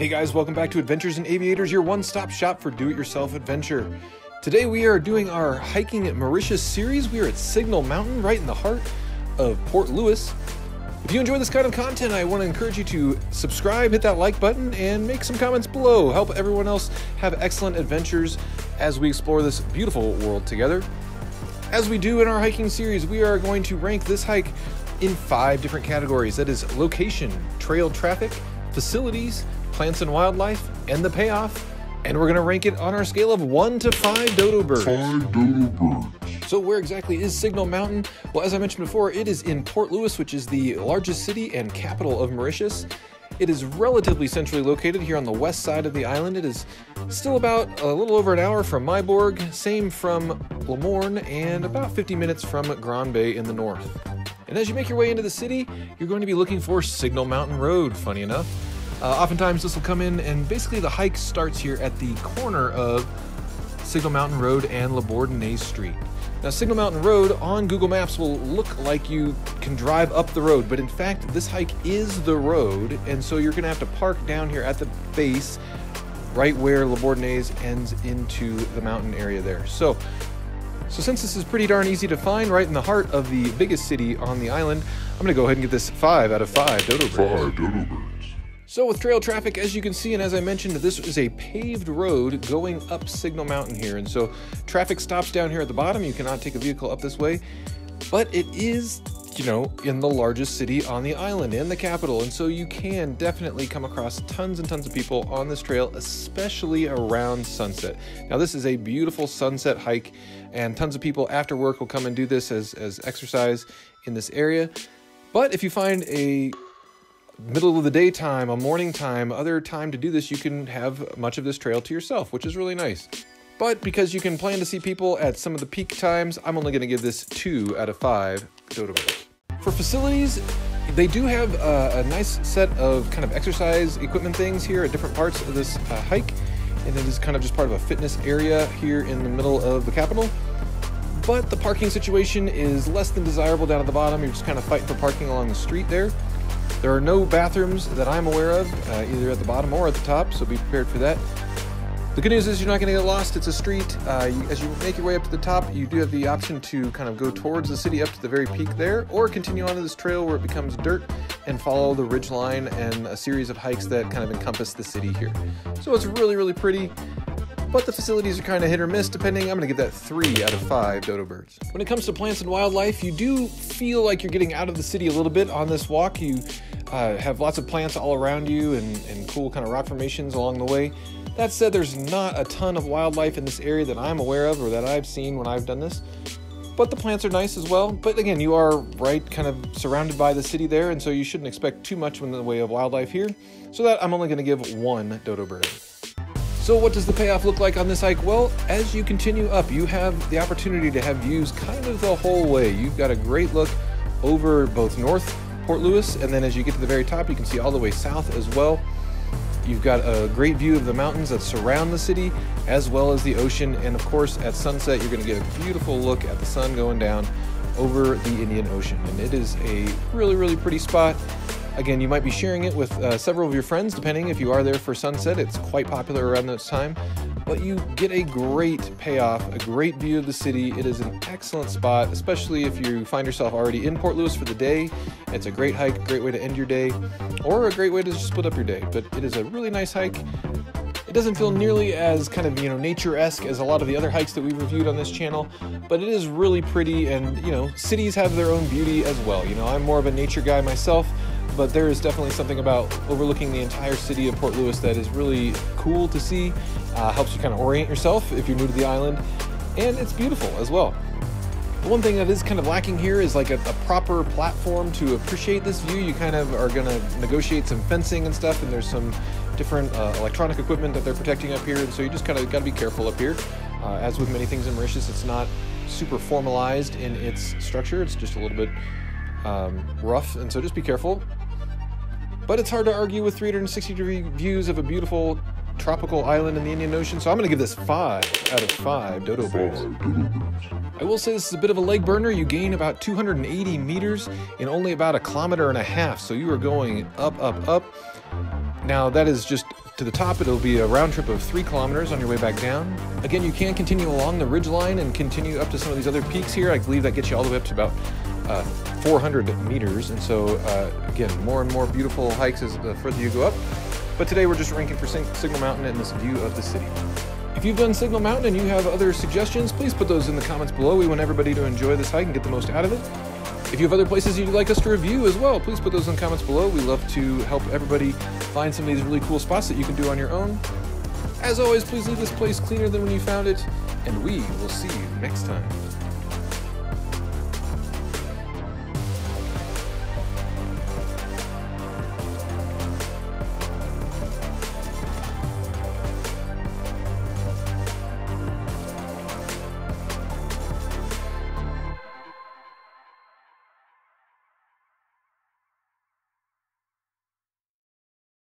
Hey guys, welcome back to Adventures in Aviators, your one-stop shop for do-it-yourself adventure. Today we are doing our Hiking at Mauritius series. We are at Signal Mountain, right in the heart of Port Louis. If you enjoy this kind of content, I want to encourage you to subscribe, hit that like button, and make some comments below. Help everyone else have excellent adventures as we explore this beautiful world together. As we do in our hiking series, we are going to rank this hike in 5 different categories. That is location, trail traffic, facilities, plants and wildlife, and the payoff. And we're going to rank it on our scale of 1 to 5 dodo birds. 5 dodo birds. So where exactly is Signal Mountain? Well, as I mentioned before, it is in Port Louis, which is the largest city and capital of Mauritius. It is relatively centrally located here on the west side of the island. It is still about a little over an hour from Myborg, same from Lemourne, and about 50 minutes from Grand Bay in the north. And as you make your way into the city, you're going to be looking for Signal Mountain Road, funny enough. Oftentimes this will come in, and basically the hike starts here at the corner of Signal Mountain Road and Le Bourdonnais Street. Now, Signal Mountain Road on Google Maps will look like you can drive up the road, but in fact, this hike is the road, and so you're going to have to park down here at the base, right where Le Bourdonnais ends into the mountain area there. So since this is pretty darn easy to find, right in the heart of the biggest city on the island, I'm going to go ahead and give this 5 out of 5 dodo birds. 5 dodo birds. So with trail traffic, as you can see, and as I mentioned, this is a paved road going up Signal Mountain here. And so traffic stops down here at the bottom. You cannot take a vehicle up this way, but it is, you know, in the largest city on the island, in the capital. And so you can definitely come across tons and tons of people on this trail, especially around sunset. Now, this is a beautiful sunset hike, and tons of people after work will come and do this as exercise in this area. But if you find a middle of the day time, a morning time, other time to do this, you can have much of this trail to yourself, which is really nice. But because you can plan to see people at some of the peak times, I'm only going to give this 2 out of 5 dodo birds. For facilities, they do have a nice set of kind of exercise equipment things here at different parts of this hike, and it is kind of just part of a fitness area here in the middle of the capital. But the parking situation is less than desirable down at the bottom. You're just kind of fighting for parking along the street there. There are no bathrooms that I'm aware of, either at the bottom or at the top, so be prepared for that. The good news is you're not going to get lost. It's a street. As you make your way up to the top, you do have the option to kind of go towards the city up to the very peak there, or continue onto this trail where it becomes dirt and follow the ridge line and a series of hikes that kind of encompass the city here. So it's really, really pretty. But the facilities are kind of hit or miss depending. I'm going to give that 3 out of 5 dodo birds. When it comes to plants and wildlife, you do feel like you're getting out of the city a little bit on this walk. You have lots of plants all around you and cool kind of rock formations along the way. That said, there's not a ton of wildlife in this area that I'm aware of or that I've seen when I've done this. But the plants are nice as well. But again, you are right kind of surrounded by the city there, and so you shouldn't expect too much in the way of wildlife here. So that I'm only going to give 1 dodo bird. So what does the payoff look like on this hike? Well, as you continue up, you have the opportunity to have views kind of the whole way. You've got a great look over both North Port Louis, and then as you get to the very top, you can see all the way south as well. You've got a great view of the mountains that surround the city, as well as the ocean, and of course, at sunset, you're going to get a beautiful look at the sun going down over the Indian Ocean, and it is a really, really pretty spot. Again, you might be sharing it with several of your friends, depending if you are there for sunset. It's quite popular around this time, but you get a great payoff, a great view of the city. It is an excellent spot, especially if you find yourself already in Port Louis for the day. It's a great hike, great way to end your day, or a great way to just split up your day, but it is a really nice hike. It doesn't feel nearly as kind of, nature-esque as a lot of the other hikes that we've reviewed on this channel, but it is really pretty, and, cities have their own beauty as well. I'm more of a nature guy myself, but there is definitely something about overlooking the entire city of Port Louis that is really cool to see. Helps you kind of orient yourself if you're new to the island, and it's beautiful as well. The one thing that is kind of lacking here is like a proper platform to appreciate this view. You kind of are going to negotiate some fencing and stuff, and there's some different electronic equipment that they're protecting up here, and so you just kind of got to be careful up here. As with many things in Mauritius, it's not super formalized in its structure. It's just a little bit rough, and so just be careful. But it's hard to argue with 360-degree views of a beautiful tropical island in the Indian Ocean, so I'm going to give this 5 out of 5 dodo birds. I will say this is a bit of a leg burner. You gain about 280 meters in only about 1.5 kilometers, so you are going up, up, up. Now that is just to the top, it'll be a round trip of 3 kilometers on your way back down. Again, you can continue along the ridge line and continue up to some of these other peaks here. I believe that gets you all the way up to about 400 meters. And so, again, more and more beautiful hikes as the further you go up. But today we're just ranking for Signal Mountain and this view of the city. If you've done Signal Mountain and you have other suggestions, please put those in the comments below. We want everybody to enjoy this hike and get the most out of it. If you have other places you'd like us to review as well, please put those in the comments below. We love to help everybody find some of these really cool spots that you can do on your own. As always, please leave this place cleaner than when you found it, and we will see you next time.